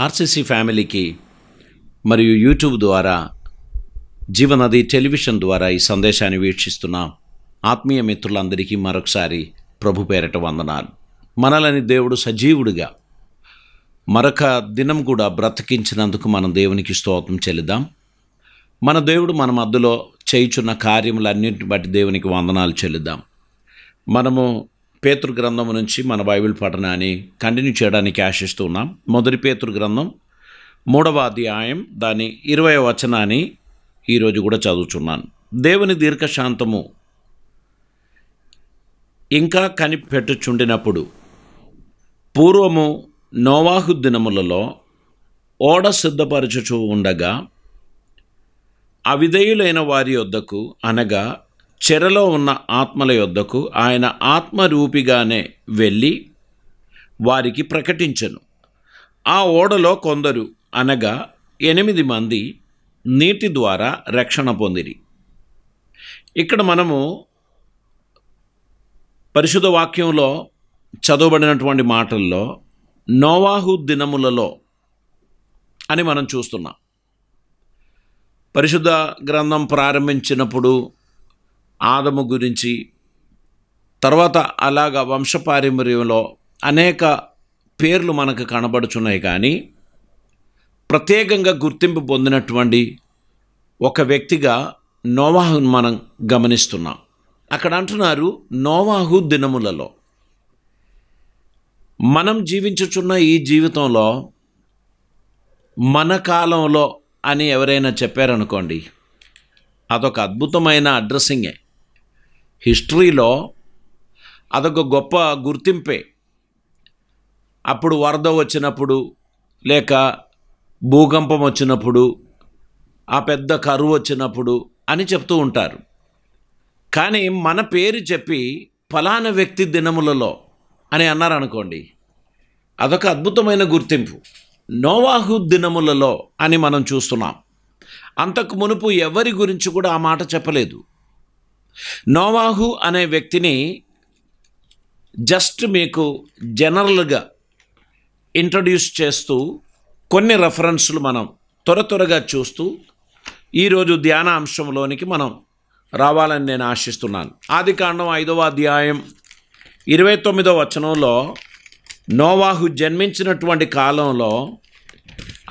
RCC ఫ్యామిలీకి మరియు YouTube ద్వారా జీవనది టెలివిజన్ ద్వారా ఈ సందేశాన్ని వీక్షిస్తున్న ఆత్మీయ మిత్రులందరికీ మరొకసారి ప్రభు పేరట వందనాలు. మనలని దేవుడు సజీవుడిగా మరొక దినం కూడా బ్రతికించినందుకు మనం దేవునికి స్తోత్రం చెల్లిద్దాం. మన దేవుడు మన మధ్యలో చేయుచున్న కార్యములన్నింటిని బట్టి దేవునికి వందనాలు చెల్లిద్దాం. మనము పేతురు గ్రంథం నుంచి మన బైబిల్ పఠనాన్ని కంటిన్యూ చేయడానికి ఆశిస్తూ ఉన్నాం. మొదటి పేతురు గ్రంథం 3వ అధ్యాయం దాని 20వ వచనాన్ని ఈరోజు కూడా చదువుచున్నాను. దేవుని దీర్ఘశాంతము ఇంకా కనిపెట్టుచుండినప్పుడు పూర్వము నోవాహు దినములలో ఓడ సిద్ధపరచుచూ ఉండగా అవిధేయులైన వారి యొద్దకు అనగా చెరలో ఉన్న ఆత్మల యొద్దకు ఆయన ఆత్మరూపిగానే వెళ్ళి వారికి ప్రకటించెను. ఆ ఓడలో కొందరు అనగా 8 మంది నీటి ద్వారా రక్షణ పొందిరి. ఇక్కడ మనము పరిశుద్ధ వాక్యంలో చదవబడినటువంటి మాటల్లో నోవాహు దినములలో అని మనం చూస్తున్నాం. పరిశుద్ధ గ్రంథం ప్రారంభించినప్పుడు ఆదము గురించి, తర్వాత అలాగా వంశపారంపర్యంలో అనేక పేర్లు మనకు కనబడుచున్నాయి. కానీ ప్రత్యేకంగా గుర్తింపు పొందినటువంటి ఒక వ్యక్తిగా నోవాహును మనం గమనిస్తున్నాం. అక్కడ అంటున్నారు నోవాహు దినములలో. మనం జీవించుచున్న ఈ జీవితంలో మన కాలంలో అని ఎవరైనా చెప్పారనుకోండి, అదొక అద్భుతమైన అడ్రస్సింగే. హిస్టరీలో అదొక గొప్ప గుర్తింపే. అప్పుడు వరద వచ్చినప్పుడు, లేక భూకంపం వచ్చినప్పుడు, ఆ పెద్ద కరువు వచ్చినప్పుడు అని చెప్తూ ఉంటారు. కానీ మన పేరు చెప్పి ఫలానా వ్యక్తి దినములలో అని అన్నారనుకోండి, అదొక అద్భుతమైన గుర్తింపు. నోవాహు దినములలో అని మనం చూస్తున్నాం. అంతకు మునుపు ఎవరి గురించి కూడా ఆ మాట చెప్పలేదు. నోవాహు అనే వ్యక్తిని జస్ట్ మీకు జనరల్గా ఇంట్రడ్యూస్ చేస్తూ కొన్ని రెఫరెన్స్లు మనం త్వరగా చూస్తూ ఈరోజు ధ్యాన అంశంలోనికి మనం రావాలని నేను ఆశిస్తున్నాను. ఆదికాండం 5వ అధ్యాయం 29వ వచనంలో నోవాహు జన్మించినటువంటి కాలంలో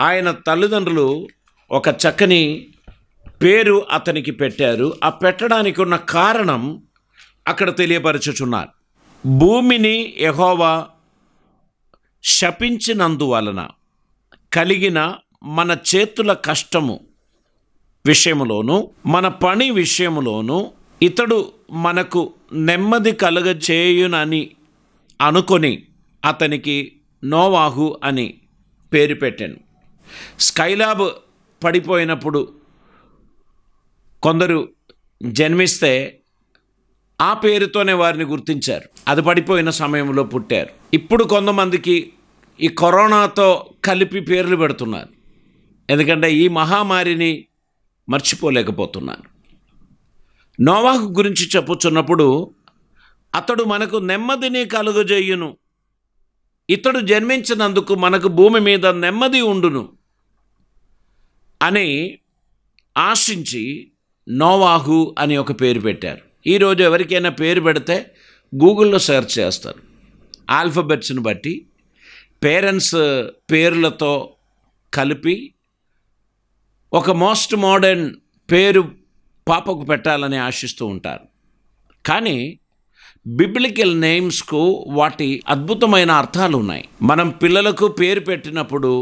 ఆయన తల్లిదండ్రులు ఒక చక్కని పేరు అతనికి పెట్టారు. ఆ పెట్టడానికి ఉన్న కారణం అక్కడ తెలియపరచుచున్నారు. భూమిని యెహోవా శపించినందువలన కలిగిన మన చేతుల కష్టము విషయములోను, మన పని విషయములోను ఇతడు మనకు నెమ్మది కలుగచేయునని అనుకొని అతనికి నోవాహు అని పేరు పెట్టాను. స్కైలాబ్ పడిపోయినప్పుడు కొందరు జన్మిస్తే ఆ పేరుతోనే వారిని గుర్తించారు. అది పడిపోయిన సమయంలో పుట్టారు. ఇప్పుడు కొంతమందికి ఈ కరోనాతో కలిపి పేర్లు పెడుతున్నారు. ఎందుకంటే ఈ మహామారిని మర్చిపోలేకపోతున్నారు. నోవాహు గురించి చెప్పుచున్నప్పుడు అతడు మనకు నెమ్మదిని కలుగజేయును, ఇతడు జన్మించినందుకు మనకు భూమి మీద నెమ్మది ఉండును అని ఆశించి నోవాహు అని ఒక పేరు పెట్టారు. ఈరోజు ఎవరికైనా పేరు పెడితే గూగుల్లో సెర్చ్ చేస్తారు. ఆల్ఫబెట్స్ని బట్టి పేరెంట్స్ పేర్లతో కలిపి ఒక మోస్ట్ మోడర్న్ పేరు పాపకు పెట్టాలని ఆశిస్తూ ఉంటారు. కానీ బిబ్లికల్ నేమ్స్కు వాటి అద్భుతమైన అర్థాలు ఉన్నాయి. మనం పిల్లలకు పేరు పెట్టినప్పుడు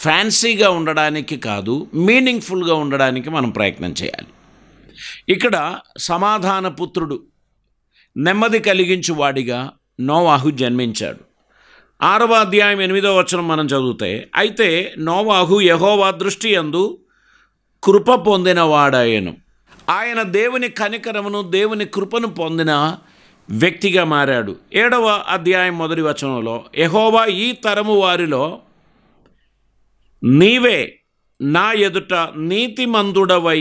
ఫ్యాన్సీగా ఉండడానికి కాదు, మీనింగ్ఫుల్గా ఉండడానికి మనం ప్రయత్నం చేయాలి. ఇక్కడ సమాధాన పుత్రుడు, నెమ్మది కలిగించు వాడిగా నోవాహు జన్మించాడు. 6వ అధ్యాయం 8వ వచనం మనం చదివితే, అయితే నోవాహు యెహోవా దృష్టి యందు కృప పొందిన వాడాయను. ఆయన దేవుని కనికరమును దేవుని కృపను పొందిన వ్యక్తిగా మారాడు. 7వ అధ్యాయం 1వ వచనంలో, యెహోవా ఈ తరము వారిలో నీవే నా ఎదుట నీతిమంతుడవై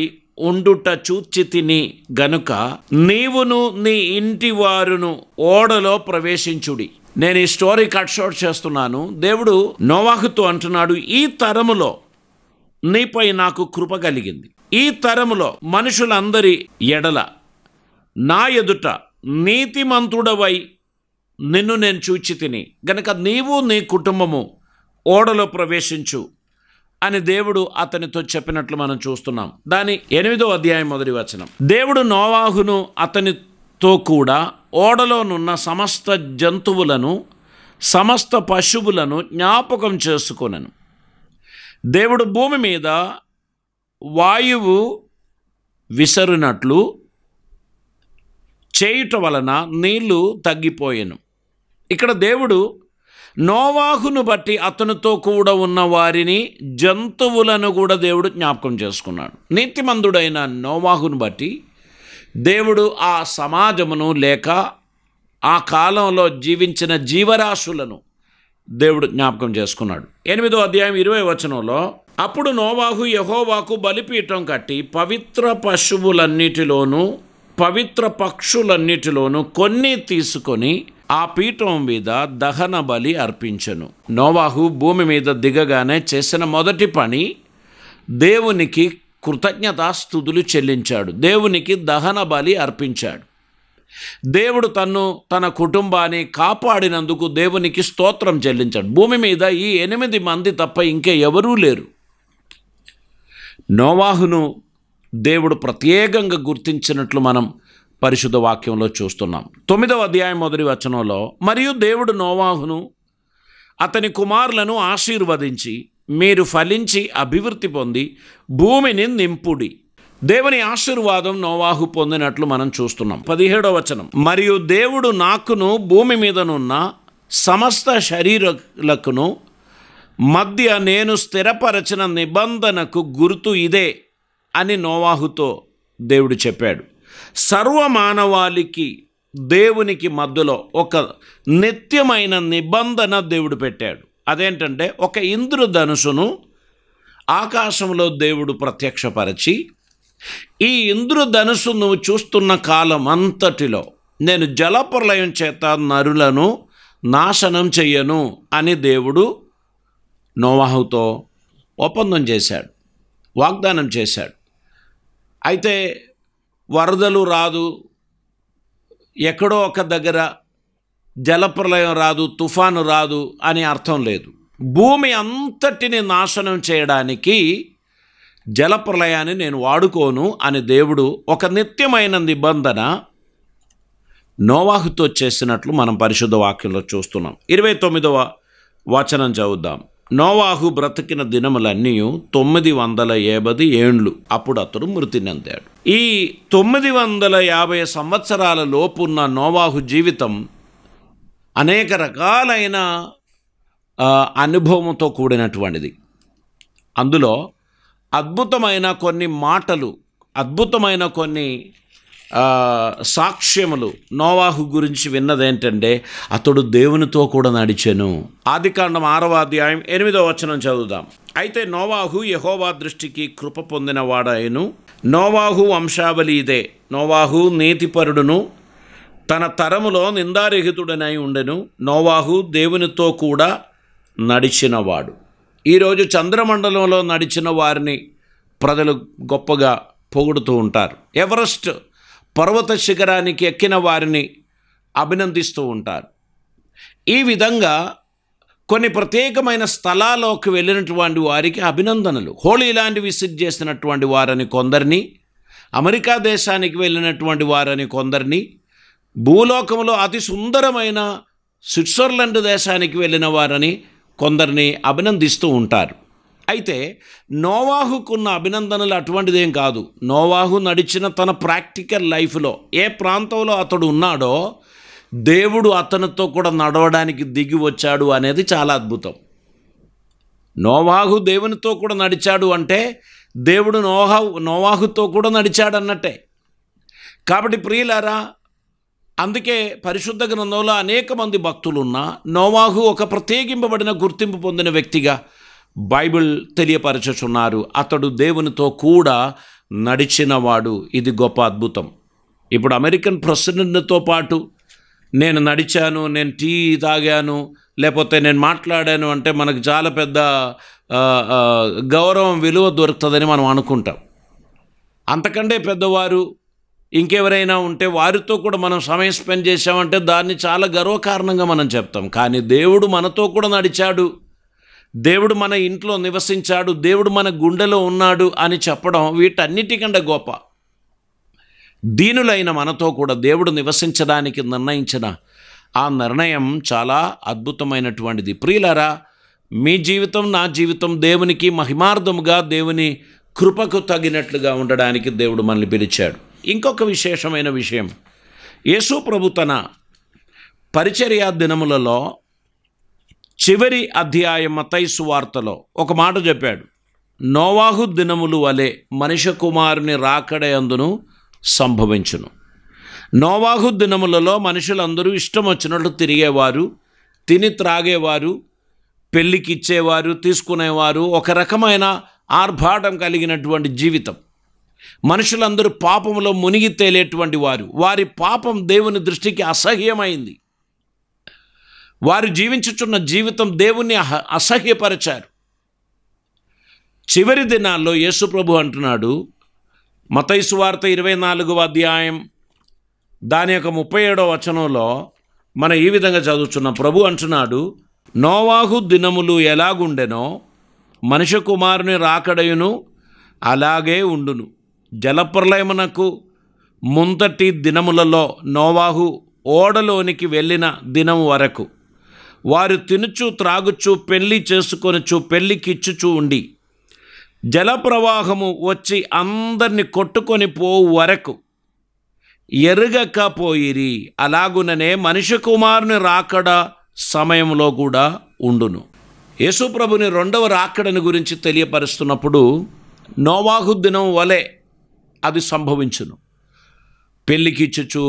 ఉండుట చూచితిని గనుక నీవును నీ ఇంటి వారును ఓడలో ప్రవేశించుడి. నేను ఈ స్టోరీ కట్ షార్ట్ చేస్తున్నాను. దేవుడు నోవాహుతో అంటున్నాడు, ఈ తరములో నీపై నాకు కృప కలిగింది. ఈ తరములో మనుషులందరి ఎడల నా ఎదుట నీతిమంతుడవై నిన్ను నేను చూచి తిని గనక నీవు నీ కుటుంబము ఓడలో ప్రవేశించు అని దేవుడు అతనితో చెప్పినట్లు మనం చూస్తున్నాం. దాని 8వ అధ్యాయం 1వ వచనం. దేవుడు నోవాహును అతనితో కూడా ఓడలోనున్న సమస్త జంతువులను సమస్త పశువులను జ్ఞాపకం చేసుకొనెను. దేవుడు భూమి మీద వాయువు విసరునట్లు చేయుట వలన నీళ్లు తగ్గిపోయెను. ఇక్కడ దేవుడు నోవాహును బట్టి అతనితో కూడా ఉన్న వారిని, జంతువులను కూడా దేవుడు జ్ఞాపకం చేసుకున్నాడు. నీతిమంతుడైన నోవాహును బట్టి దేవుడు ఆ సమాజమును లేక ఆ కాలంలో జీవించిన జీవరాశులను దేవుడు జ్ఞాపకం చేసుకున్నాడు. 8వ అధ్యాయం 20వ వచనంలో, అప్పుడు నోవాహు యెహోవాకు బలిపీఠం కట్టి పవిత్ర పశువులన్నిటిలోనూ పవిత్ర పక్షులన్నిటిలోనూ కొన్ని తీసుకొని ఆ పీఠం మీద దహన బలి అర్పించెను. నోవాహు భూమి మీద దిగగానే చేసిన మొదటి పని దేవునికి కృతజ్ఞతాస్తుతులు చెల్లించాడు. దేవునికి దహన బలి అర్పించాడు. దేవుడు తన కుటుంబాన్ని కాపాడినందుకు దేవునికి స్తోత్రం చెల్లించాడు. భూమి మీద ఈ 8 మంది తప్ప ఇంకే ఎవరూ లేరు. నోవాహును దేవుడు ప్రత్యేకంగా గుర్తించినట్లు మనం పరిశుద్ధ వాక్యంలో చూస్తున్నాం. 9వ అధ్యాయం 1వ వచనంలో, మరియు దేవుడు నోవాహును అతని కుమారులను ఆశీర్వదించి మీరు ఫలించి అభివృద్ధి పొంది భూమిని నింపుడి. దేవుని ఆశీర్వాదం నోవాహు పొందినట్లు మనం చూస్తున్నాం. 17వ వచనం, మరియు దేవుడు నాకును భూమి మీదనున్న సమస్త శరీరాలకును మధ్య నేను స్థిరపరచిన నిబంధనకు గుర్తు ఇదే అని నోవాహుతో దేవుడు చెప్పాడు. సర్వమానవాళికి దేవునికి మధ్యలో ఒక నిత్యమైన నిబంధన దేవుడు పెట్టాడు. అదేంటంటే, ఒక ఇంద్రధనుసును ఆకాశంలో దేవుడు ప్రత్యక్షపరిచి, ఈ ఇంద్రధనుసు నువ్వు చూస్తున్న కాలం అంతటిలో నేను జలప్రలయం చేత నరులను నాశనం చెయ్యను అని దేవుడు నోవాహుతో ఒప్పందం చేశాడు, వాగ్దానం చేశాడు. అయితే వరదలు రాదు, ఎక్కడో ఒక దగ్గర జలప్రలయం రాదు, తుఫాను రాదు అని అర్థం లేదు. భూమి అంతటిని నాశనం చేయడానికి జలప్రలయాన్ని నేను వాడుకోను అని దేవుడు ఒక నిత్యమైన నిబంధన నోవాహుతో చేసినట్లు మనం పరిశుద్ధ వాక్యంలో చూస్తున్నాం. 29వ వచనం చదువుదాం. నోవాహు బ్రతికిన దినములన్నీ 950 ఏండ్లు. అప్పుడు అతడు మృతి నొందాడు. ఈ 950 సంవత్సరాల లోపున్న నోవాహు జీవితం అనేక రకాలైన అనుభవంతో కూడినటువంటిది. అందులో అద్భుతమైన కొన్ని మాటలు, అద్భుతమైన కొన్ని సాక్ష్యములు నోవాహు గురించి విన్నదేంటంటే, అతడు దేవునితో కూడా నడిచెను. ఆదికాండం 6వ అధ్యాయం 8వ వచనం చదువుదాం. అయితే నోవాహు యెహోవా దృష్టికి కృప పొందినవాడాయను. నోవాహు వంశావళి ఇదే. నోవాహు నీతిపరుడును తన తరములో నిందారహితుడనై ఉండెను. నోవాహు దేవునితో కూడా నడిచినవాడు. ఈరోజు చంద్రమండలంలో నడిచిన వారిని ప్రజలు గొప్పగా పొగుడుతూ ఉంటారు. ఎవరెస్ట్ పర్వత శిఖరానికి ఎక్కిన వారిని అభినందిస్తూ ఉంటారు. ఈ విధంగా కొన్ని ప్రత్యేకమైన స్థలాల్లోకి వెళ్ళినటువంటి వారికి అభినందనలు. హోలీ ల్యాండ్ విజిట్ చేసినటువంటి వారని కొందరిని, అమెరికా దేశానికి వెళ్ళినటువంటి వారని కొందరిని, భూలోకంలో అతి సుందరమైన స్విట్జర్లాండ్ దేశానికి వెళ్ళిన వారని కొందరిని అభినందిస్తూ ఉంటారు. అయితే నోవాహుకున్న అభినందనలు అటువంటిదేం కాదు. నోవాహు నడిచిన తన ప్రాక్టికల్ లైఫ్లో ఏ ప్రాంతంలో అతడు ఉన్నాడో దేవుడు అతనితో కూడా నడవడానికి దిగి వచ్చాడు అనేది చాలా అద్భుతం. నోవాహు దేవునితో కూడా నడిచాడు అంటే దేవుడు నోవాహుతో కూడా నడిచాడు అన్నట్టే. కాబట్టి ప్రియులారా, అందుకే పరిశుద్ధ గ్రంథంలో అనేక మంది భక్తులున్నా నోవాహు ఒక ప్రత్యేకింపబడిన గుర్తింపు పొందిన వ్యక్తిగా బైబిల్ తెలియపరచుచున్నారు. అతడు దేవునితో కూడా నడిచినవాడు. ఇది గొప్ప అద్భుతం. ఇప్పుడు అమెరికన్ ప్రెసిడెంట్తో పాటు నేను నడిచాను, నేను టీ తాగాను, లేకపోతే నేను మాట్లాడాను అంటే మనకు చాలా పెద్ద గౌరవం, విలువ దొరుకుతుందని మనం అనుకుంటాం. అంతకంటే పెద్దవారు ఇంకెవరైనా ఉంటే వారితో కూడా మనం సమయం స్పెండ్ చేసామంటే దాన్ని చాలా గర్వకారణంగా మనం చెప్తాం. కానీ దేవుడు మనతో కూడా నడిచాడు, దేవుడు మన ఇంట్లో నివసించాడు, దేవుడు మన గుండెలో ఉన్నాడు అని చెప్పడం వీటన్నిటికంటే గొప్ప. దీనులైన మనతో కూడా దేవుడు నివసించడానికి నిర్ణయించిన ఆ నిర్ణయం చాలా అద్భుతమైనటువంటిది. ప్రియులారా, మీ జీవితం, నా జీవితం దేవునికి మహిమార్థముగా, దేవుని కృపకు తగినట్లుగా ఉండడానికి దేవుడు మనల్ని పిలిచాడు. ఇంకొక విశేషమైన విషయం, యేసు ప్రభు తన పరిచర్య దినములలో చివరి అధ్యాయం మత్తయి సువార్తలో ఒక మాట చెప్పాడు. నోవాహు దినములు వలె మనుష్య కుమారుని రాకడయందును సంభవించును. నోవాహు దినములలో మనుషులందరూ ఇష్టం వచ్చినట్లు తిరిగేవారు, తిని త్రాగేవారు, పెళ్ళికి ఇచ్చేవారు, తీసుకునేవారు, ఒక రకమైన ఆర్భాటం కలిగినటువంటి జీవితం. మనుషులందరూ పాపంలో మునిగి తేలేటువంటి వారు. వారి పాపం దేవుని దృష్టికి అసహ్యమైంది. వారు జీవించుచున్న జీవితం దేవుణ్ణి అసహ్యపరిచారు. చివరి దినాల్లో యేసు ప్రభు అంటున్నాడు, మత్తయి సువార్త 24వ అధ్యాయం దాని యొక్క 37వ వచనంలో మనం ఈ విధంగా చదువుతున్నాం. ప్రభు అంటున్నాడు, నోవాహు దినములు ఎలాగుండెనో మనుష్య కుమారుని రాకడయును అలాగే ఉండును. జలప్రలయమునకు ముందటి దినములలో నోవాహు ఓడలోనికి వెళ్ళిన దినం వరకు వారు తినుచు త్రాగుచు పెళ్లి చేసుకొనుచు పెళ్లికిచ్చుచూ ఉండి జలప్రవాహము వచ్చి అందరిని కొట్టుకొని పోవు వరకు ఎరుగకపోయిరి. అలాగుననే మనుష్య కుమారుని రాకడ సమయంలో కూడా ఉండును. యేసు ప్రభుని రెండవ రాకడని గురించి తెలియపరుస్తున్నప్పుడు నోవాహు దినం వలె అది సంభవించును. పెళ్ళికిచ్చుచు,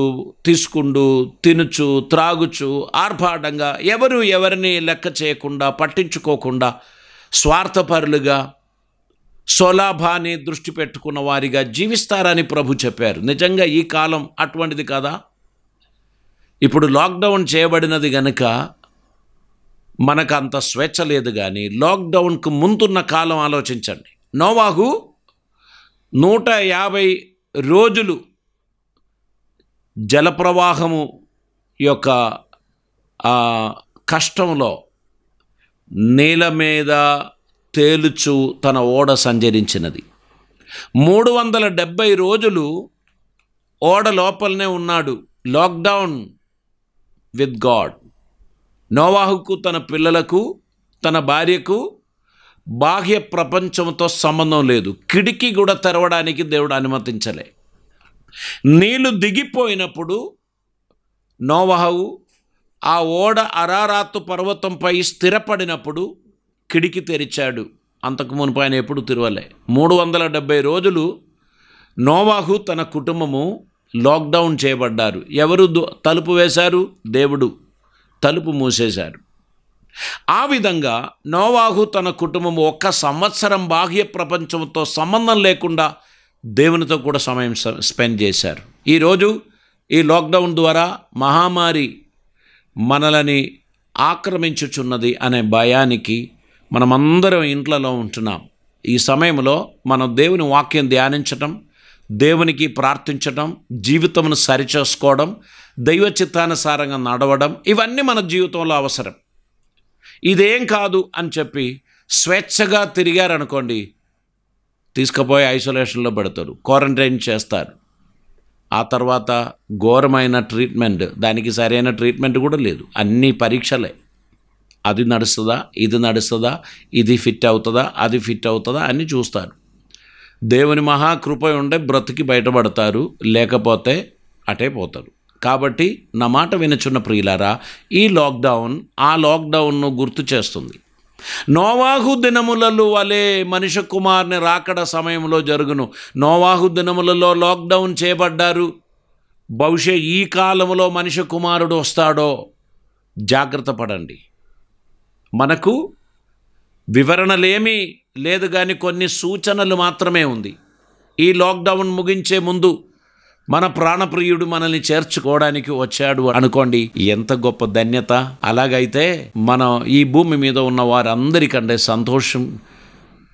తీసుకుండు, తినుచు, త్రాగుచు, ఆర్భాటంగా, ఎవరు ఎవరిని లెక్క చేయకుండా, పట్టించుకోకుండా, స్వార్థపరులుగా, స్వలాభాన్ని దృష్టి పెట్టుకున్న వారిగా జీవిస్తారని ప్రభు చెప్పారు. నిజంగా ఈ కాలం అటువంటిది కదా. ఇప్పుడు లాక్డౌన్ చేయబడినది గనుక మనకు అంత స్వేచ్ఛ లేదు. కానీ లాక్డౌన్కు ముందున్న కాలం ఆలోచించండి. నోవాహు 150 రోజులు జలప్రవాహము యొక్క కష్టంలో నీళ్ళ మీద తేలుచు తన ఓడ సంచరించినది. 370 రోజులు ఓడ లోపలనే ఉన్నాడు. Lockdown with God. నోవాహుకు, తన పిల్లలకు, తన భార్యకు బాహ్య ప్రపంచంతో సంబంధం లేదు. కిటికీ కూడా తెరవడానికి దేవుడు అనుమతించలే. నీళ్లు దిగిపోయినప్పుడు నోవాహు ఆ ఓడ అరారాతు పర్వతంపై స్థిరపడినప్పుడు కిటికీ తెరిచాడు. అంతకు మునుపు ఆయన ఎప్పుడు తెరవలే. 370 రోజులు నోవాహు తన కుటుంబము లాక్డౌన్ చేయబడ్డారు. ఎవరు తలుపు వేశారు? దేవుడు తలుపు మూసేశారు. ఆ విధంగా నోవాహు తన కుటుంబం 1 సంవత్సరం బాహ్య ప్రపంచంతో సంబంధం లేకుండా దేవునితో కూడా సమయం స్పెండ్ చేశారు. ఈరోజు ఈ లాక్డౌన్ ద్వారా మహమ్మారి మనలని ఆక్రమించుచున్నది అనే భయానికి మనమందరం ఇంట్లలో ఉంటున్నాం. ఈ సమయంలో మనం దేవుని వాక్యం ధ్యానించటం, దేవునికి ప్రార్థించటం, జీవితమును సరిచేసుకోవడం, దైవ చిత్తానుసారంగా నడవడం, ఇవన్నీ మన జీవితంలో అవసరం. ఇదేం కాదు అని చెప్పి స్వేచ్ఛగా తిరిగారనుకోండి, తీసుకుపోయి ఐసోలేషన్లో పెడతారు, క్వారంటైన్ చేస్తారు. ఆ తర్వాత ఘోరమైన ట్రీట్మెంట్, దానికి సరైన ట్రీట్మెంట్ కూడా లేదు, అన్నీ పరీక్షలే. అది నడుస్తుందా, ఇది నడుస్తుందా, ఇది ఫిట్ అవుతుందా, అది ఫిట్ అవుతుందా అని చూస్తారు. దేవుని మహాకృప ఉండే బ్రతికి బయటపడతారు, లేకపోతే అటే పోతారు. కాబట్టి నా మాట వినుచున్న ప్రియులారా, ఈ లాక్డౌన్ ఆ లాక్డౌన్ను గుర్తు చేస్తుంది. నోవాహు దినములలో వలె మనుష్య కుమారుని రాకడ సమయంలో జరుగును. నోవాహు దినములలో లాక్డౌన్ చేయబడ్డారు. బహుశా ఈ కాలంలో మనుష్య కుమారుడు వస్తాడో జాగ్రత్త పడండి. మనకు వివరణలేమీ లేదు, కానీ కొన్ని సూచనలు మాత్రమే ఉంది. ఈ లాక్డౌన్ ముగించే ముందు మన ప్రాణప్రియుడు మనల్ని చేర్చుకోవడానికి వచ్చాడు అనుకోండి, ఎంత గొప్ప ధన్యత. అలాగైతే మనం ఈ భూమి మీద ఉన్న వారందరికంటే సంతోషం,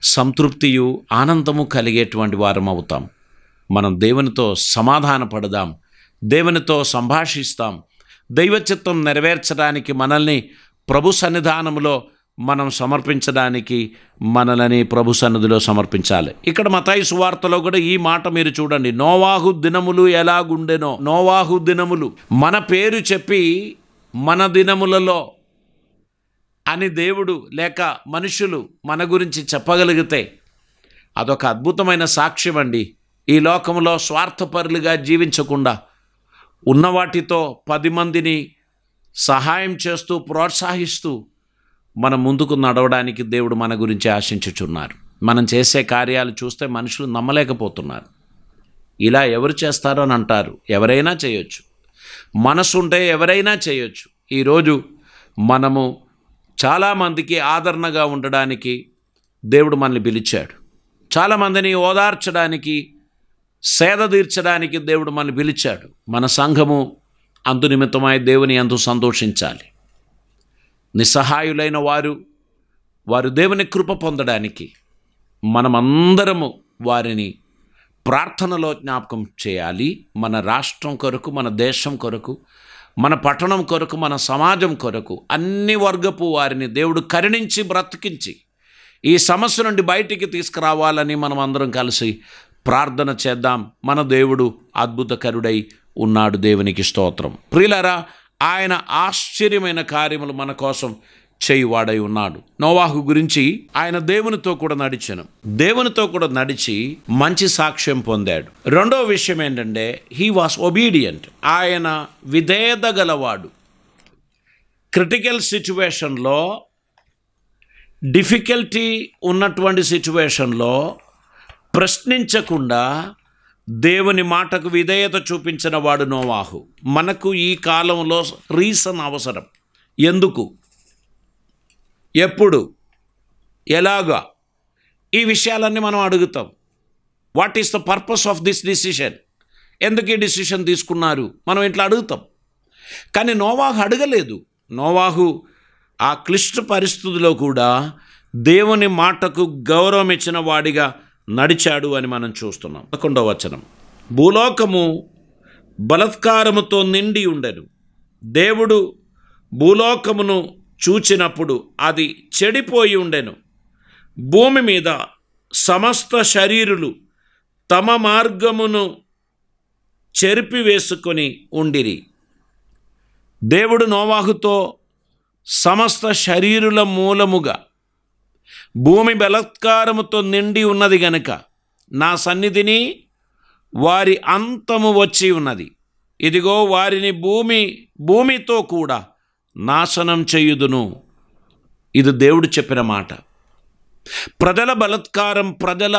సంతృప్తియు, ఆనందము కలిగేటువంటి వారం అవుతాం. మనం దేవునితో సమాధాన పడదాం, దేవునితో సంభాషిస్తాం. దైవ చిత్తం నెరవేర్చడానికి మనల్ని ప్రభు సన్నిధానంలో మనం సమర్పించడానికి మనల్ని ప్రభు సన్నిధిలో సమర్పించాలి. ఇక్కడ మత్తయి సువార్తలో కూడా ఈ మాట మీరు చూడండి. నోవాహు దినములు ఎలాగుండెనో. నోవాహు దినములు, మన పేరు చెప్పి మన దినములలో అని దేవుడు లేక మనుషులు మన గురించి చెప్పగలిగితే అదొక అద్భుతమైన సాక్ష్యం అండి. ఈ లోకంలో స్వార్థపరులుగా జీవించకుండా ఉన్న వాటితో 10 మందిని సహాయం చేస్తూ ప్రోత్సహిస్తూ మనం ముందుకు నడవడానికి దేవుడు మన గురించి ఆశించుచున్నారు. మనం చేసే కార్యాలు చూస్తే మనుషులు నమ్మలేకపోతున్నారు. ఇలా ఎవరు చేస్తారో అని అంటారు. ఎవరైనా చేయొచ్చు, మనసు ఉంటే ఎవరైనా చేయొచ్చు. ఈరోజు మనము చాలామందికి ఆదరణగా ఉండడానికి దేవుడు మనల్ని పిలిచాడు. చాలామందిని ఓదార్చడానికి, సేద తీర్చడానికి దేవుడు మనల్ని పిలిచాడు. మన సంఘము అందు నిమిత్తమై దేవుని అందు సంతోషించాలి. నిస్సహాయులైన వారు దేవుని కృప పొందడానికి మనమందరము వారిని ప్రార్థనలో జ్ఞాపకం చేయాలి. మన రాష్ట్రం కొరకు, మన దేశం కొరకు, మన పట్టణం కొరకు, మన సమాజం కొరకు అన్ని వర్గపు వారిని దేవుడు కరుణించి బ్రతికించి ఈ సమస్య నుండి బయటికి తీసుకురావాలని మనం అందరం కలిసి ప్రార్థన చేద్దాం. మన దేవుడు అద్భుతకరుడై ఉన్నాడు. దేవునికి స్తోత్రం. ప్రియులారా, ఆయన ఆశ్చర్యమైన కార్యములు మన కోసం చేయువాడై ఉన్నాడు. నోవాహు గురించి ఆయన దేవునితో కూడా నడిచి మంచి సాక్ష్యం పొందాడు. రెండో విషయం ఏంటంటే హీ వాస్ ఒబీడియంట్. ఆయన విధేయత గలవాడు. క్రిటికల్ సిచ్యువేషన్లో, డిఫికల్టీ ఉన్నటువంటి సిచ్యువేషన్లో ప్రశ్నించకుండా దేవుని మాటకు విధేయత చూపించిన వాడు నోవాహు. మనకు ఈ కాలంలో రీజన్ అవసరం. ఎందుకు, ఎప్పుడు, ఎలాగా, ఈ విషయాలన్నీ మనం అడుగుతాం. What is the purpose of this decision? ఎందుకు ఈ డిసిషన్ తీసుకున్నారు మనం ఇట్లా అడుగుతాం. కానీ నోవాహు అడగలేదు. నోవాహు ఆ క్లిష్ట పరిస్థితుల్లో కూడా దేవుని మాటకు గౌరవం ఇచ్చిన వాడిగా నడిచాడు అని మనం చూస్తున్నాం. 11వ వచనం, భూలోకము బలాత్కారముతో నిండి ఉండెను. దేవుడు భూలోకమును చూచినప్పుడు అది చెడిపోయి ఉండెను. భూమి మీద సమస్త శరీరులు తమ మార్గమును చెరిపివేసుకొని ఉండిరి. దేవుడు నోవాహుతో సమస్త శరీరుల మూలముగా భూమి బలాత్కారముతో నిండి ఉన్నది గనుక నా సన్నిధిని వారి అంతము వచ్చి ఉన్నది. ఇదిగో వారిని భూమితో కూడా నాశనం చేయుదును. ఇది దేవుడు చెప్పిన మాట. ప్రజల బలాత్కారం, ప్రజల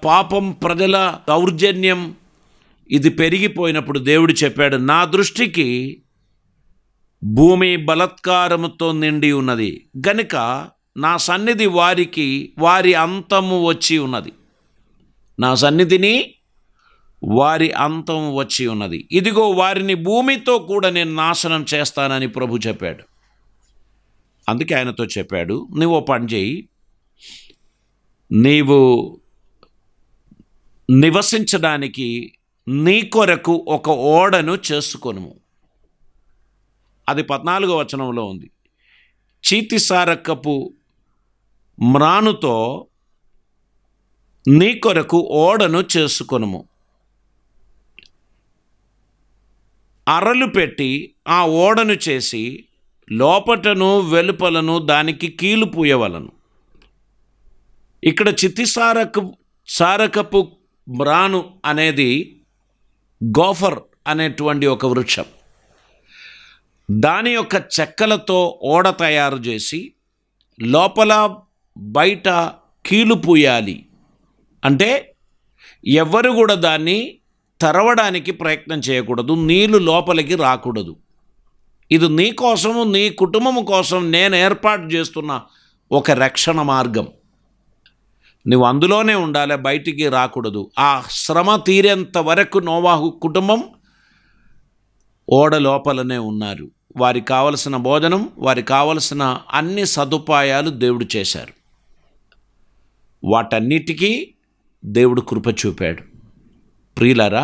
పాపం, ప్రజల దౌర్జన్యం ఇది పెరిగిపోయినప్పుడు దేవుడు చెప్పాడు, నా దృష్టికి భూమి బలాత్కారముతో నిండి ఉన్నది గనుక నా సన్నిధి వారి అంతము వచ్చి ఉన్నది. నా సన్నిధిని వారి అంతం వచ్చి ఉన్నది. ఇదిగో వారిని భూమితో కూడా నేను నాశనం చేస్తానని ప్రభు చెప్పాడు. అందుకే ఆయనతో చెప్పాడు, నువ్వు ఓ పని చేయి, నీవు నివసించడానికి నీ కొరకు ఒక ఓడను చేసుకొను. అది 14వ వచనంలో ఉంది. చీతిసారకపు మ్రానుతో నీ కొరకు ఓడను చేసుకొనుము. అరలు పెట్టి ఆ ఓడను చేసి లోపటను వెలుపలను దానికి కీలు పూయవలను. ఇక్కడ సారకపు మ్రాను అనేది గోఫర్ అనేటువంటి ఒక వృక్షం. దాని యొక్క చెక్కలతో ఓడ తయారు చేసి లోపల బయట కీలు పూయాలి. అంటే ఎవరు కూడా దాన్ని తెరవడానికి ప్రయత్నం చేయకూడదు, నీళ్లు లోపలికి రాకూడదు. ఇది నీ కోసము, నీ కుటుంబం కోసం నేను ఏర్పాటు చేస్తున్న ఒక రక్షణ మార్గం. నువ్వు అందులోనే ఉండాలి, బయటికి రాకూడదు. ఆ శ్రమ తీరేంత వరకు నోవాహు కుటుంబం ఓడ లోపలనే ఉన్నారు. వారికి కావలసిన భోజనం, వారికి కావలసిన అన్ని సదుపాయాలు దేవుడు చేశారు. వాటన్నిటికీ దేవుడు కృప చూపాడు. ప్రియులారా,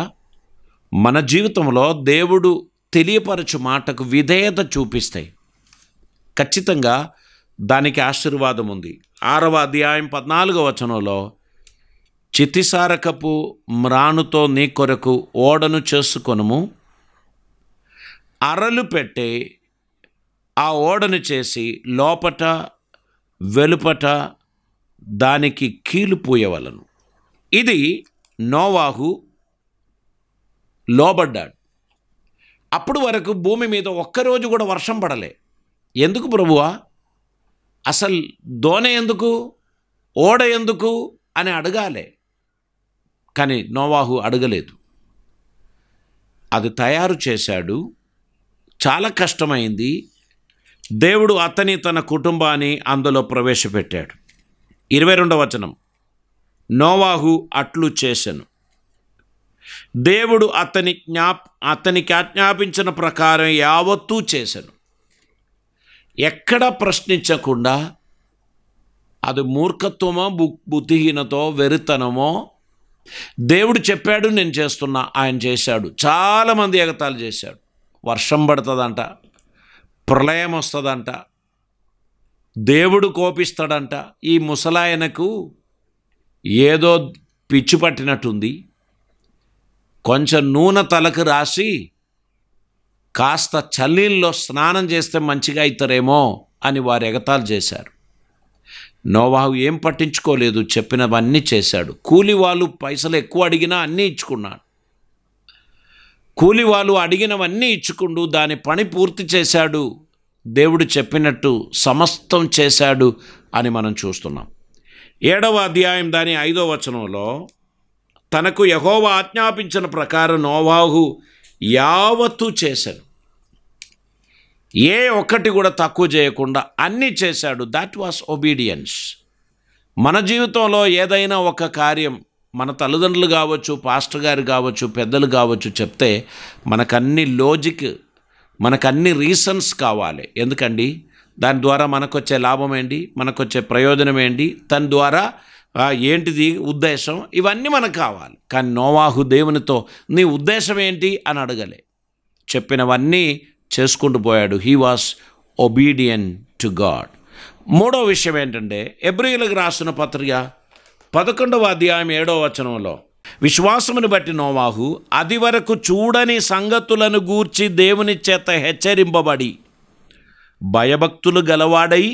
మన జీవితంలో దేవుడు తెలియపరచు మాటకు విధేయత చూపిస్తాయి. ఖచ్చితంగా దానికి ఆశీర్వాదం ఉంది. 6వ అధ్యాయం 14వ వచనంలో, చితిసారకపు మ్రానుతో నీ కొరకు ఓడను చేసుకొనుము, అరలు పెట్టే ఆ ఓడను చేసి లోపట వెలుపట దానికి కీలు పూయవలను. ఇది నోవాహు లోబడ్డాడు. అప్పుడు వరకు భూమి మీద ఒక్కరోజు కూడా వర్షం పడలే. ఎందుకు ప్రభువా, అసలు దోణి ఎందుకు, ఓడ ఎందుకు అని అడగాలే. కానీ నోవాహు అడగలేదు. అది తయారు చేశాడు. చాలా కష్టమైంది. దేవుడు అతని తన కుటుంబాన్ని అందులో ప్రవేశపెట్టాడు. 22వ వచనం, నోవాహు అట్లు చేసెను. దేవుడు అతనికి ఆజ్ఞాపించిన ప్రకారం యావత్తూ చేశాను. ఎక్కడ ప్రశ్నించకుండా, అది మూర్ఖత్వమో బుద్ధిహీనతో వెరితనమో, దేవుడు చెప్పాడు నేను చేస్తున్నా, ఆయన చేశాడు. చాలామంది ఎగతాళి చేశాడు. వర్షం పడుతుందంట, ప్రళయం వస్తుందంట, దేవుడు కోపిస్తాడంట. ఈ ముసలాయనకు ఏదో పిచ్చి పట్టినట్టుంది. కొంచెం నూనె తలకు రాసి కాస్త చన్నీళ్ళలో స్నానం చేస్తే మంచిగా అవుతారేమో అని వారు ఎగతాళి చేశారు. నోవాహు ఏం పట్టించుకోలేదు, చెప్పినవన్నీ చేశాడు. కూలి వాళ్ళు పైసలు ఎక్కువ అడిగినా అన్నీ ఇచ్చుకున్నాడు. కూలి వాళ్ళు అడిగినవన్నీ ఇచ్చుకుంటూ దాని పని పూర్తి చేశాడు. దేవుడు చెప్పినట్టు సమస్తం చేశాడు అని మనం చూస్తున్నాం. 7వ అధ్యాయం దాని 5వ వచనంలో, తనకు యెహోవా ఆజ్ఞాపించిన ప్రకారం నోవాహు యావత్తు చేశాడు. ఏ ఒక్కటి కూడా తక్కువ చేయకుండా అన్నీ చేశాడు. That was obedience. మన జీవితంలో ఏదైనా ఒక కార్యం మన తల్లిదండ్రులు కావచ్చు, పాస్టర్ గారు కావచ్చు, పెద్దలు కావచ్చు చెప్తే మనకన్ని లాజిక్, మనకన్ని రీజన్స్ కావాలి. ఎందుకండి, దాని ద్వారా మనకొచ్చే లాభం ఏంటి, మనకొచ్చే ప్రయోజనం ఏంటి, దాని ద్వారా ఏంటిది ఉద్దేశం, ఇవన్నీ మనకు కావాలి. కానీ నోవాహు దేవునితో నీ ఉద్దేశం ఏంటి అని అడగలే. చెప్పినవన్నీ చేసుకుంటూ పోయాడు. He was obedient to God. 3వ విషయం ఏంటంటే, హెబ్రీయులకు రాసిన పత్రిక 11వ అధ్యాయం 7వ వచనంలో, విశ్వాసమును బట్టి నోవాహు అది వరకు చూడని సంగతులను గూర్చి దేవుని చేత హెచ్చరింపబడి భయభక్తులు గలవాడై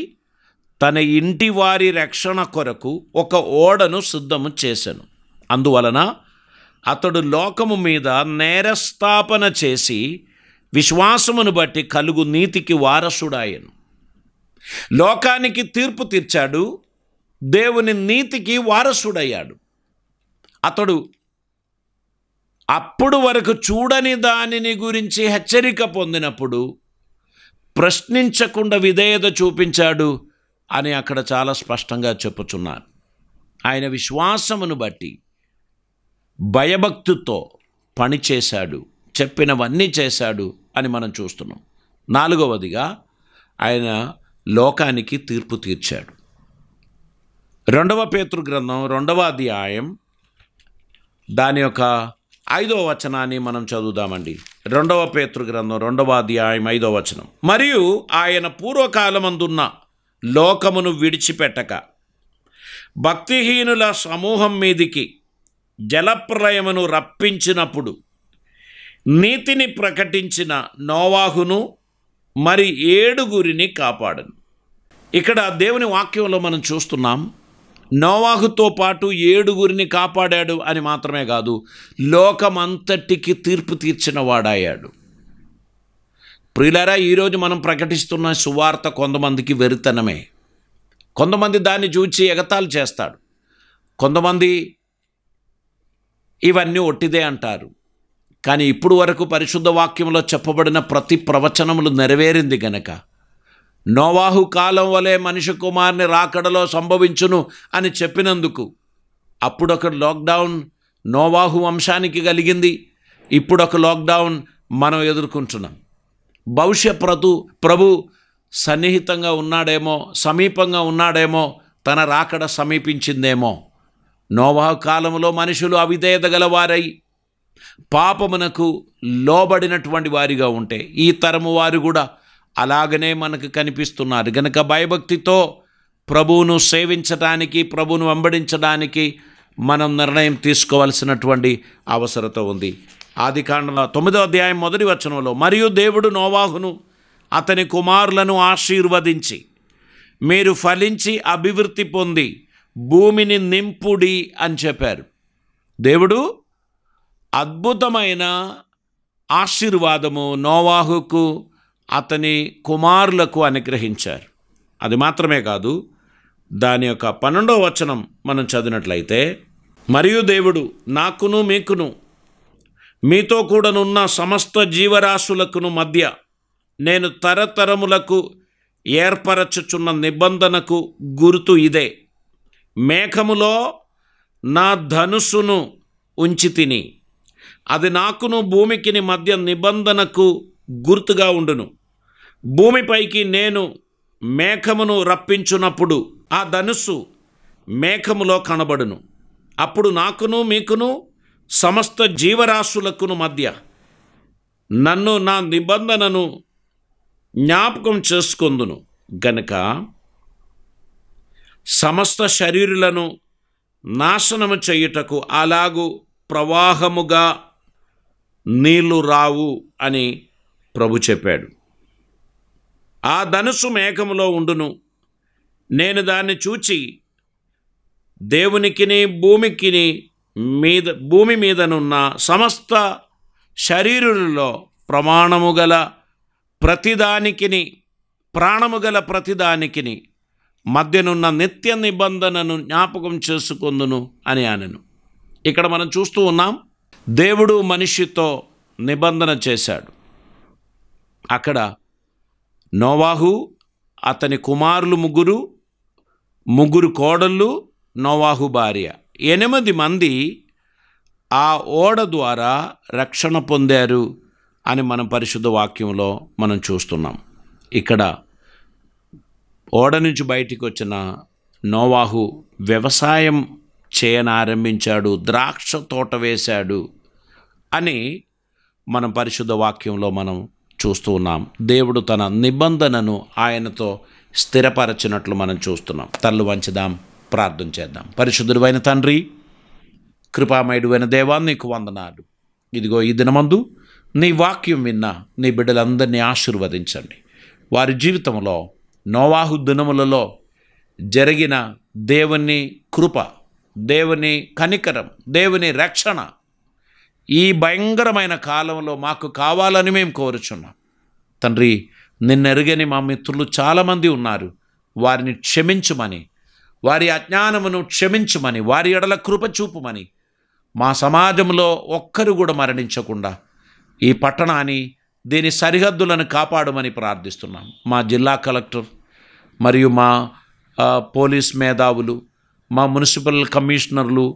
తన ఇంటి వారి రక్షణ కొరకు ఒక ఓడను సిద్ధము చేశాను. అందువలన అతడు లోకము మీద నేరస్థాపన చేసి విశ్వాసమును బట్టి కలుగు నీతికి వారసుడాయను. లోకానికి తీర్పు తీర్చాడు, దేవుని నీతికి వారసుడయ్యాడు. అతడు అప్పుడు వరకు చూడని దానిని గురించి హెచ్చరిక పొందినప్పుడు ప్రశ్నించకుండా విధేయత చూపించాడు అని అక్కడ చాలా స్పష్టంగా చెప్పుచున్నారు. ఆయన విశ్వాసమును బట్టి భయభక్తితో పనిచేశాడు, చెప్పినవన్నీ చేశాడు అని మనం చూస్తున్నాం. 4వదిగా ఆయన లోకానికి తీర్పు తీర్చాడు. 2వ పేతురు గ్రంథం 2వ అధ్యాయం దాని యొక్క 5వ వచనాన్ని మనం చదువుదామండి. 2వ పేతురు గ్రంథం 2వ అధ్యాయం 5వ వచనం, మరియు ఆయన పూర్వకాలమందున్న లోకమును విడిచిపెట్టక భక్తిహీనుల సమూహం మీదికి జలప్రలయమును రప్పించినప్పుడు నీతిని ప్రకటించిన నోవాహును మరి 7 కాపాడను. ఇక్కడ దేవుని వాక్యంలో మనం చూస్తున్నాం, నోవాహుతో పాటు 7 కాపాడాడు అని మాత్రమే కాదు, లోకమంతటికి తీర్పు తీర్చిన వాడాయాడు. ప్రియులారా, ఈరోజు మనం ప్రకటిస్తున్న సువార్త కొంతమందికి వెరితనమే. కొంతమంది దాన్ని చూచి ఎగతాళి చేస్తాడు, కొంతమంది ఇవన్నీ ఒట్టిదే అంటారు. కానీ ఇప్పుడు వరకు పరిశుద్ధ వాక్యంలో చెప్పబడిన ప్రతి ప్రవచనములు నెరవేరింది గనక నోవాహు కాలం వలె మనిషి కుమారుని రాకడలో సంభవించును అని చెప్పినందుకు అప్పుడొక లాక్డౌన్ నోవాహు వంశానికి కలిగింది, ఇప్పుడొక లాక్డౌన్ మనం ఎదుర్కొంటున్నాం. ప్రభు సన్నిహితంగా ఉన్నాడేమో, సమీపంగా ఉన్నాడేమో, తన రాకడ సమీపించిందేమో. నోవాహు కాలంలో మనుషులు అవిధేయత గలవారై పాపమునకు లోబడినటువంటి వారిగా ఉంటే ఈ తరము వారు కూడా అలాగనే మనకు కనిపిస్తున్నారు. గనుక భయభక్తితో ప్రభువును సేవించడానికి, ప్రభువును వెంబడించడానికి మనం నిర్ణయం తీసుకోవాల్సినటువంటి అవసరత ఉంది. ఆదికాండం 9వ అధ్యాయం 1వ వచనంలో, మరియు దేవుడు నోవాహును అతని కుమారులను ఆశీర్వదించి, మీరు ఫలించి అభివృద్ధి పొంది భూమిని నింపుడి అని చెప్పారు. దేవుడు అద్భుతమైన ఆశీర్వాదము నోవాహుకు అతని కుమారులకు అనుగ్రహించారు. అది మాత్రమే కాదు, దాని యొక్క 12వ వచనం మనం చదివినట్లయితే, మరియు దేవుడు నాకును మీకును మీతో కూడానున్న సమస్త జీవరాశులకును మధ్య నేను తరతరములకు ఏర్పరచుచున్న నిబంధనకు గుర్తు ఇదే, మేఘములో నా ధనుసును ఉంచి తిని అది నాకును భూమికిని మధ్య నిబంధనకు గుర్తుగా ఉండును. భూమిపైకి నేను మేఘమును రప్పించున్నప్పుడు ఆ ధనుస్సు మేఘములో కనబడును. అప్పుడు నాకును మీకును సమస్త జీవరాశులకును మధ్య నన్ను నా నిబంధనను జ్ఞాపకం చేసుకొందును. గనుక సమస్త శరీరులను నాశనము చేయుటకు అలాగూ ప్రవాహముగా నీళ్లు రావు అని ప్రభు చెప్పాడు. ఆ ధనుసు మేఘములో ఉండును. నేను దాన్ని చూచి దేవునికిని భూమి మీదనున్న సమస్త శరీరులలో ప్రాణము గల ప్రతిదానికిని మధ్యనున్న నిత్య నిబంధనను జ్ఞాపకం చేసుకొందును అని అనను. ఇక్కడ మనం చూస్తూ ఉన్నాం, దేవుడు మనిషితో నిబంధన చేశాడు. అక్కడ నోవాహు, అతని కుమారులు ముగ్గురు కోడళ్ళు, నోవాహు భార్య 8 మంది ఆ ఓడ ద్వారా రక్షణ పొందారు అని మనం పరిశుద్ధ వాక్యంలో మనం చూస్తున్నాం. ఇక్కడ ఓడ నుంచి బయటికి వచ్చిన నోవాహు వ్యవసాయం చేయనారంభించాడు, ద్రాక్ష తోట వేశాడు అని మనం పరిశుద్ధ వాక్యంలో మనం చూస్తూ ఉన్నాం. దేవుడు తన నిబంధనను ఆయనతో స్థిరపరచినట్లు మనం చూస్తున్నాం. తల్లు వంచుదాం, ప్రార్థన చేద్దాం. పరిశుద్ధుడైన తండ్రి, కృపామయుడైన దేవా, నీకు వందనాలు. ఇదిగో ఈ దినమందు నీ వాక్యం విన్న నీ బిడ్డలందరినీ ఆశీర్వదించండి. వారి జీవితంలో నోవాహు దినములలో జరిగిన దేవుని కృప, దేవుని కనికరం, దేవుని రక్షణ ఈ భయంకరమైన కాలంలో మాకు కావాలని మేము కోరుచున్నాం. తండ్రి, నిన్నెరుగని మా మిత్రులు చాలామంది ఉన్నారు. వారిని క్షమించుమని, వారి అజ్ఞానమును క్షమించుమని, వారి ఎడల కృప చూపుమని, మా సమాజంలో ఒక్కరు కూడా మరణించకుండా ఈ పట్టణాన్ని, దీని సరిహద్దులను కాపాడమని ప్రార్థిస్తున్నాం. మా జిల్లా కలెక్టర్ మరియు మా పోలీస్ మేధావులు, మా మున్సిపల్ కమిషనర్లు,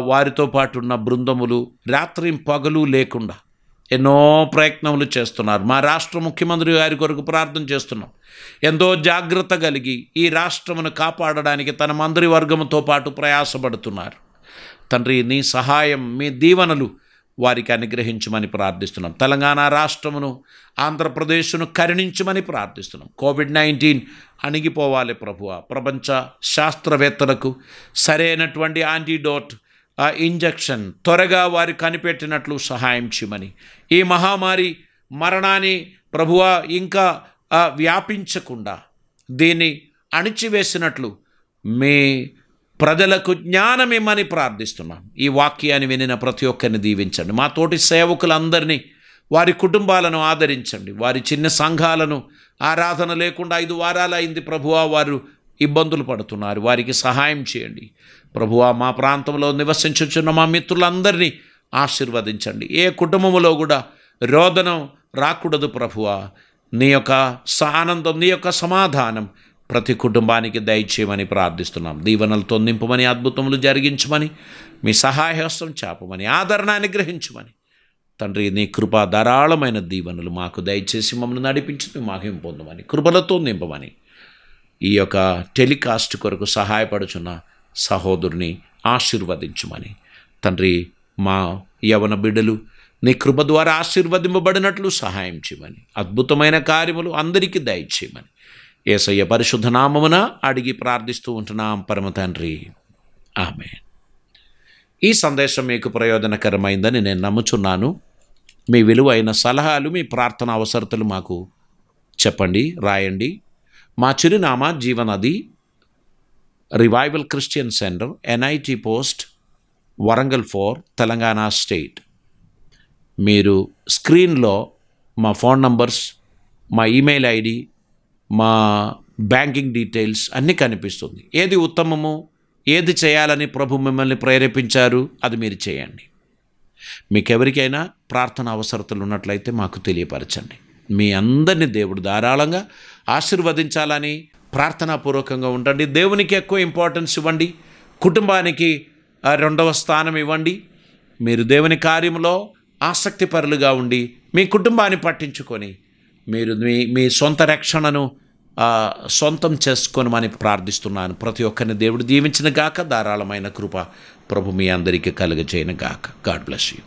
వారితో పాటు ఉన్న బృందములు రాత్రి పగలు లేకుండా ఎన్నో ప్రయత్నములు చేస్తున్నారు. మా రాష్ట్ర ముఖ్యమంత్రి గారి కొరకు ప్రార్థన చేస్తున్నాం. ఎంతో జాగ్రత్త కలిగి ఈ రాష్ట్రమును కాపాడడానికి తన మంత్రివర్గంతో పాటు ప్రయాసపడుతున్నారు. తండ్రి, నీ సహాయం, మీ దీవెనలు వారికి అనుగ్రహించమని ప్రార్థిస్తున్నాం. తెలంగాణ రాష్ట్రమును, ఆంధ్రప్రదేశ్ను కరుణించమని ప్రార్థిస్తున్నాం. కోవిడ్-19 అణిగిపోవాలి ప్రభువా. ప్రపంచ శాస్త్రవేత్తలకు సరైనటువంటి యాంటీడోట్ ఇంజెక్షన్ త్వరగా వారు కనిపెట్టినట్లు సహాయం చేయమని, ఈ మహమ్మారి మరణాన్ని ప్రభువా ఇంకా వ్యాపించకుండా దీన్ని అణిచివేసినట్లు మీ ప్రజలకు జ్ఞానం ఇమ్మని ప్రార్థిస్తున్నాం. ఈ వాక్యాన్ని వినిన ప్రతి ఒక్కరిని దీవించండి. మా తోటి సేవకులందరినీ, వారి కుటుంబాలను ఆదరించండి. వారి చిన్న సంఘాలను ఆరాధన లేకుండా 5 వారాలు అయింది ప్రభువా, వారు ఇబ్బందులు పడుతున్నారు. వారికి సహాయం చేయండి ప్రభువా. మా ప్రాంతంలో నివసించుచున్న మా మిత్రులందరినీ ఆశీర్వదించండి. ఏ కుటుంబంలో కూడా రోదనం రాకూడదు ప్రభువా. నీ యొక్క ఆనందం, నీ యొక్క సమాధానం ప్రతి కుటుంబానికి దయచేయమని ప్రార్థిస్తున్నాం. దీవెనలతో నింపమని, అద్భుతములు జరిగించమని, మీ సహాయహస్తం చాపమని, ఆదరణ అనుగ్రహించమని తండ్రి, నీ కృప ధారాళమైన దీవెనలు మాకు దయచేసి మమ్మల్ని నడిపించి మహిమ పొందమని, కృపలతో నింపమని, ఈ యొక్క టెలికాస్ట్ కొరకు సహాయపడుచున్న సహోదరుని ఆశీర్వదించమని తండ్రి, మా యవన బిడ్డలు నీ కృప ద్వారా ఆశీర్వదింపబడినట్లు సహాయం చేయమని, అద్భుతమైన కార్యములు అందరికీ దయచేయమని యేసయ్య పరిశుద్ధ నామమున అడిగి ప్రార్థిస్తూ ఉంటున్నాం పరమ తండ్రి, ఆమేన్. ఈ సందేశం మీకు ప్రయోజనకరమైందని నేను నమ్ముచున్నాను. మీ విలువైన సలహాలు, మీ ప్రార్థన అవసరతలు మాకు చెప్పండి, రాయండి. మా చిరునామా జీవనది, revival Christian centre, NIT post, Warangal 4, Telangana state. మీరు స్క్రీన్లో మా ఫోన్ నంబర్స్, మా ఈమెయిల్ ID, మా బ్యాంకింగ్ డీటెయిల్స్ అన్నీ కనిపిస్తుంది. ఏది ఉత్తమము, ఏది చేయాలని ప్రభు మిమ్మల్ని ప్రేరేపించారు అది మీరు చేయండి. మీకెవరికైనా ప్రార్థన అవసరతలు ఉన్నట్లయితే మాకు తెలియపరచండి. మీ అందరినీ దేవుడు ధారాళంగా ఆశీర్వదించాలని ప్రార్థనాపూర్వకంగా ఉండండి. దేవునికి ఎక్కువ ఇంపార్టెన్స్ ఇవ్వండి. కుటుంబానికి 2వ స్థానం ఇవ్వండి. మీరు దేవుని కార్యంలో ఆసక్తిపరులుగా ఉండి మీ కుటుంబాన్ని పట్టించుకొని మీరు మీ సొంత రక్షణను సొంతం చేసుకోనమని ప్రార్థిస్తున్నాను. ప్రతి ఒక్కరిని దేవుడు దీవించిన గాక, ధారాళమైన కృప ప్రభు మీ అందరికీ కలుగజేయను గాక. God bless you.